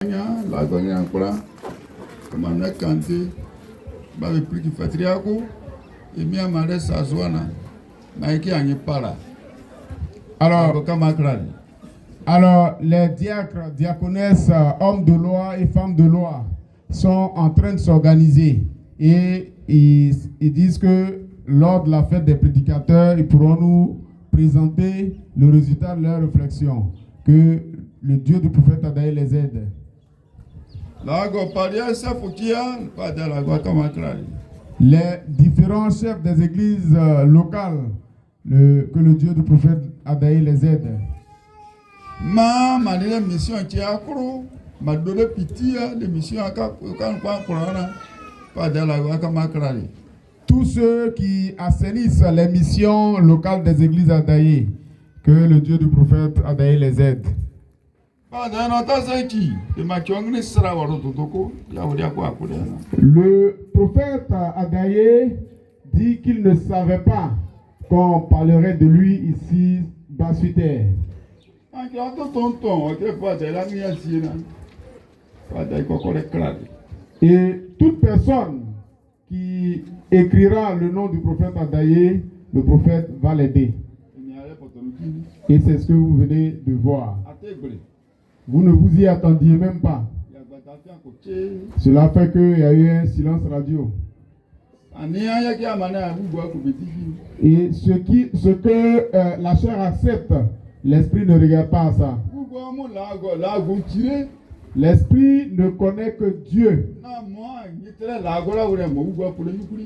La gueule en quoi? Comme on a canté, bah le prix qui fait triaco, et bien malais sa zone, mais qui en est pas là. Alors, les diacres, diaconesses, hommes de loi et femmes de loi sont en train de s'organiser et ils disent que lors de la fête des prédicateurs, ils pourront nous présenter le résultat de leur réflexion. Que le Dieu du prophète Adaï les aide. Les différents chefs des églises locales, que le Dieu du prophète Adaï les aide. Mission qui a accro, ma donné pitié de mission à tous ceux qui assainissent les missions locales des églises Adaï, que le Dieu du prophète Adaï les aide. Le prophète Adaï dit qu'il ne savait pas qu'on parlerait de lui ici bas sur terre. Et toute personne qui écrira le nom du prophète Adaï, le prophète va l'aider. Et c'est ce que vous venez de voir. Vous ne vous y attendiez même pas. Cela fait qu'il y a eu un silence radio. Et ce que la chair accepte, l'esprit ne regarde pas à ça. L'esprit ne connaît que Dieu.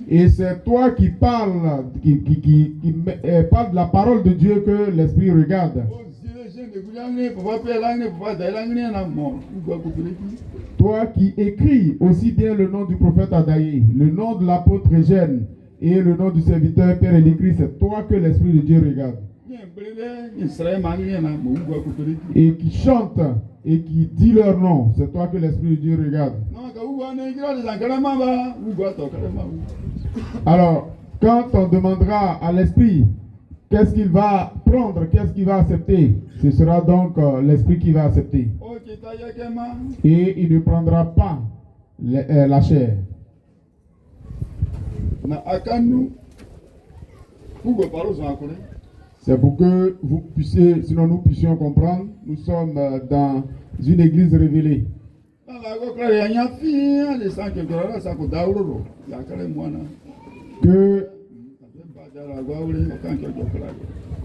Et c'est toi qui parles, qui parle de la parole de Dieu que l'esprit regarde. Toi qui écris aussi bien le nom du prophète Adaï, le nom de l'apôtre Eugène et le nom du serviteur Père Élie-Christ, c'est toi que l'esprit de Dieu regarde. Et qui chante et qui dit leur nom, c'est toi que l'esprit de Dieu regarde. Alors, quand on demandera à l'esprit qu'est-ce qu'il va prendre, qu'est-ce qu'il va accepter, ce sera donc l'esprit qui va accepter. Et il ne prendra pas la chair. C'est pour que vous puissiez, sinon nous puissions comprendre, nous sommes dans une église révélée.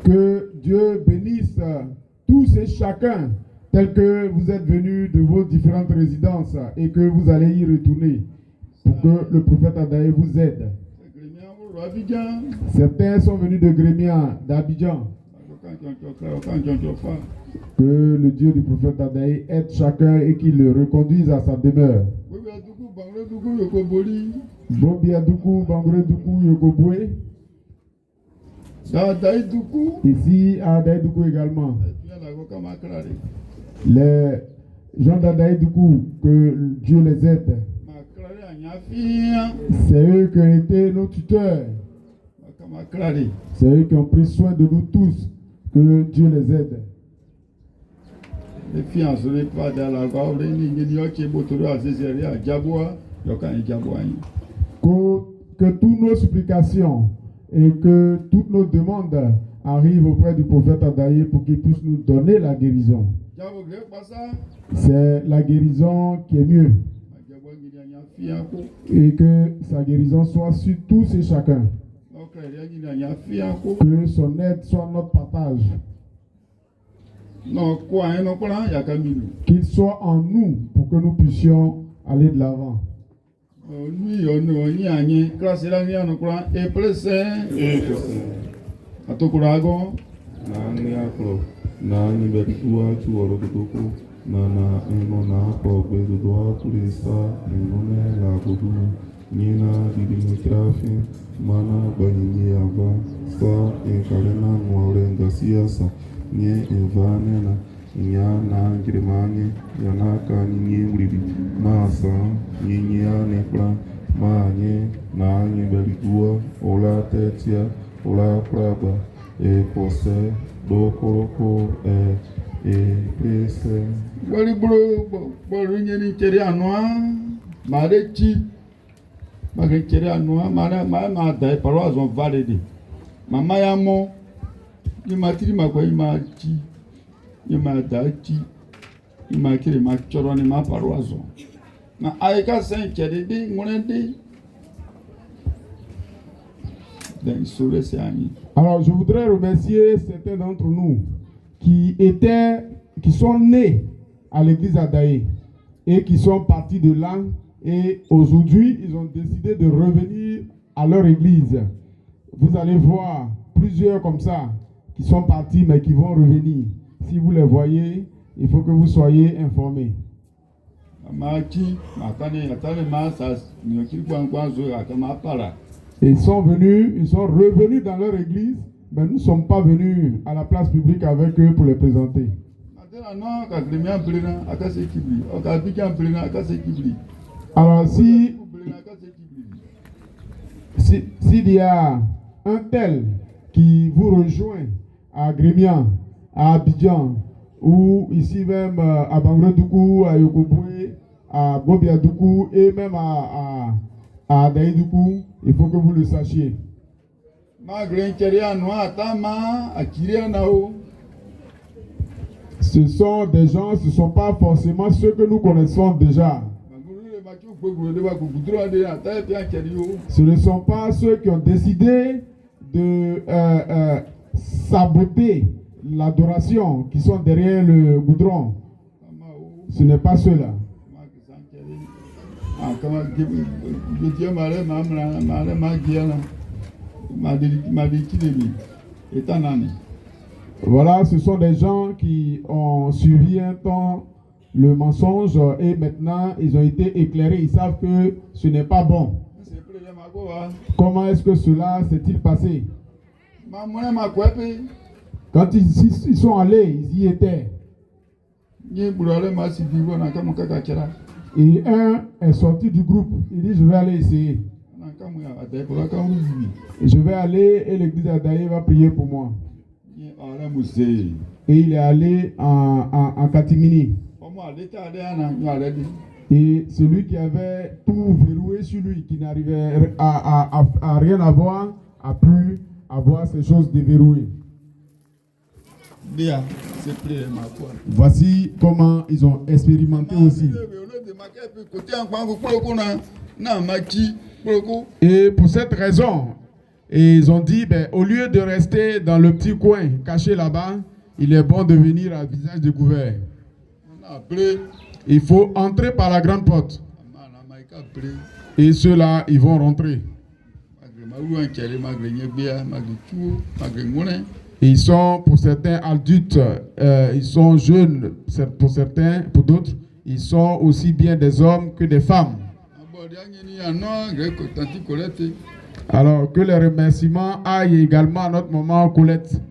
Que Dieu bénisse tous et chacun tels que vous êtes venus de vos différentes résidences et que vous allez y retourner pour que le prophète Adaï vous aide. Certains sont venus de Grémia, d'Abidjan. Que le Dieu du prophète Adaï aide chacun et qu'il le reconduise à sa demeure. Bobiadoukou, Bangredoukou, Yokoboué. Ici à Adaïdoukou également. Les gens d'Adaïdoukou, que Dieu les aide. C'est eux qui ont été nos tuteurs. C'est eux qui ont pris soin de nous tous. Que Dieu les aide. Que toutes nos supplications et que toutes nos demandes arrivent auprès du prophète Adaï pour qu'il puisse nous donner la guérison. C'est la guérison qui est mieux. Et que sa guérison soit sur tous et chacun. Que son aide soit notre partage. Qu'il soit en nous pour que nous puissions aller de l'avant. Nana enona pobe do doa purisa enone la goduna nina didimitrafi mana banyi ava sa enkalena nuarenga siasa nye envanena nya na ngrimanye yanaka nye mribi masa nye nekla manye na nye beligua ola tetia ola praba e pose do koroko et PSR. Wali bro bolu nyeni chere anwa mare chi mare chere anwa mare ma dai paroisse vont valider mama ya mo ni matiri makwa ima chi ima da chi ima kire ma choro ni ma paroisse na aika sen chere di ngone Alors, je voudrais remercier certains d'entre nous qui sont nés à l'église Adaye et qui sont partis de là et aujourd'hui, ils ont décidé de revenir à leur église. Vous allez voir plusieurs comme ça qui sont partis mais qui vont revenir. Si vous les voyez, il faut que vous soyez informés. Ils sont revenus dans leur église, mais nous ne sommes pas venus à la place publique avec eux pour les présenter. Alors s'il y a un tel qui vous rejoint à Grémian, à Abidjan, ou ici même à Bangredoukou, à Yokoboué, à Gobiadoukou et même à Adaïdoukou, il faut que vous le sachiez. Ce sont des gens, ce ne sont pas forcément ceux que nous connaissons déjà. Ce ne sont pas ceux qui ont décidé de saboter l'adoration, qui sont derrière le goudron. Ce n'est pas ceux-là. Voilà, ce sont des gens qui ont suivi un temps le mensonge et maintenant ils ont été éclairés. Ils savent que ce n'est pas bon. Comment est-ce que cela s'est-il passé? Quand ils sont allés, ils y étaient. Et un est sorti du groupe. Il dit, je vais aller essayer. Et je vais aller et l'église Adaye va prier pour moi. Et il est allé en Katimini. Et celui qui avait tout verrouillé sur lui, qui n'arrivait à rien avoir, a pu avoir ces choses déverrouillées. Voici comment ils ont expérimenté aussi. Et pour cette raison, ils ont dit, au lieu de rester dans le petit coin caché là-bas, il est bon de venir à visage découvert. Il faut entrer par la grande porte. Et ceux-là, ils vont rentrer. Ils sont, pour certains adultes, ils sont jeunes, pour certains, pour d'autres, ils sont aussi bien des hommes que des femmes. Alors que les remerciements aillent également à notre maman Colette.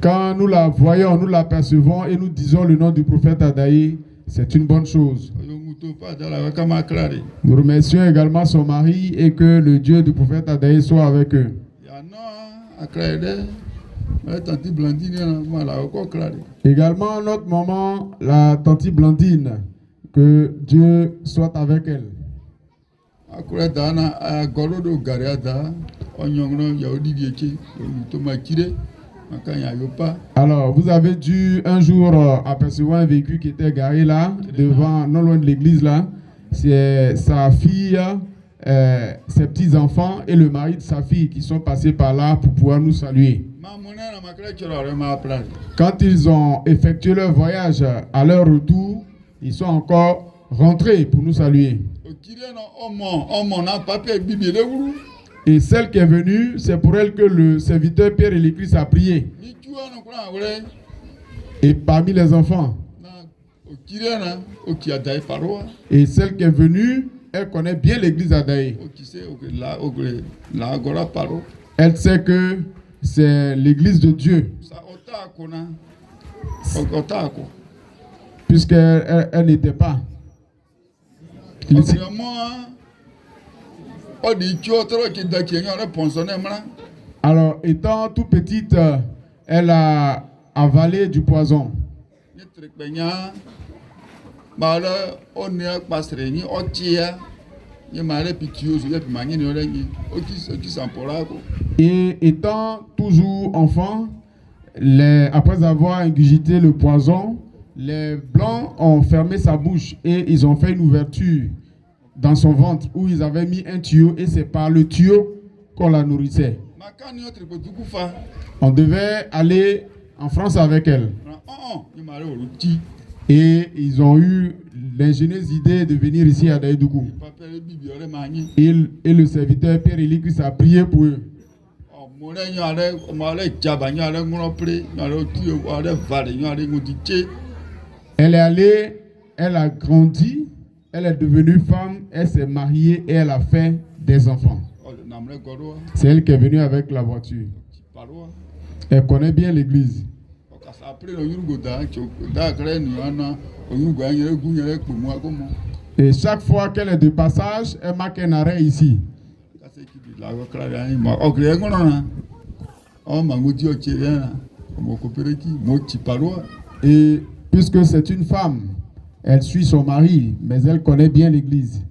Quand nous la voyons, nous l'apercevons et nous disons le nom du prophète Adaye, c'est une bonne chose. Nous remercions également son mari et que le Dieu du prophète Adaye soit avec eux. Également notre maman, la tante Blandine, que Dieu soit avec elle. Alors, vous avez dû un jour apercevoir un véhicule qui était garé là, devant, non loin de l'église là. C'est sa fille, ses petits-enfants et le mari de sa fille qui sont passés par là pour pouvoir nous saluer. Quand ils ont effectué leur voyage, à leur retour, ils sont encore rentrés pour nous saluer. Et celle qui est venue, c'est pour elle que le serviteur Pierre et l'Église a prié. Et parmi les enfants. Et celle qui est venue, elle connaît bien l'église Adaye. Elle sait que c'est l'église de Dieu. Puisqu'elle n'était pas. Alors, étant tout petite, elle a avalé du poison. Ni trikpenya. Mala on est passeré ni otia. Ni mala pitioso ya pimani ni olengi. Oki sampolako. Et étant toujours enfant, après avoir ingurgité le poison, les Blancs ont fermé sa bouche et ils ont fait une ouverture dans son ventre où ils avaient mis un tuyau et c'est par le tuyau qu'on la nourrissait. On devait aller en France avec elle. Et ils ont eu l'ingénieuse idée de venir ici à Daïdougou. Et le serviteur Pierre Elicus a prié pour eux. Elle est allée, elle a grandi, elle est devenue femme, elle s'est mariée et elle a fait des enfants. C'est elle qui est venue avec la voiture. Elle connaît bien l'église. Et chaque fois qu'elle est de passage, elle marque un arrêt ici. Et puisque c'est une femme, elle suit son mari, mais elle connaît bien l'église.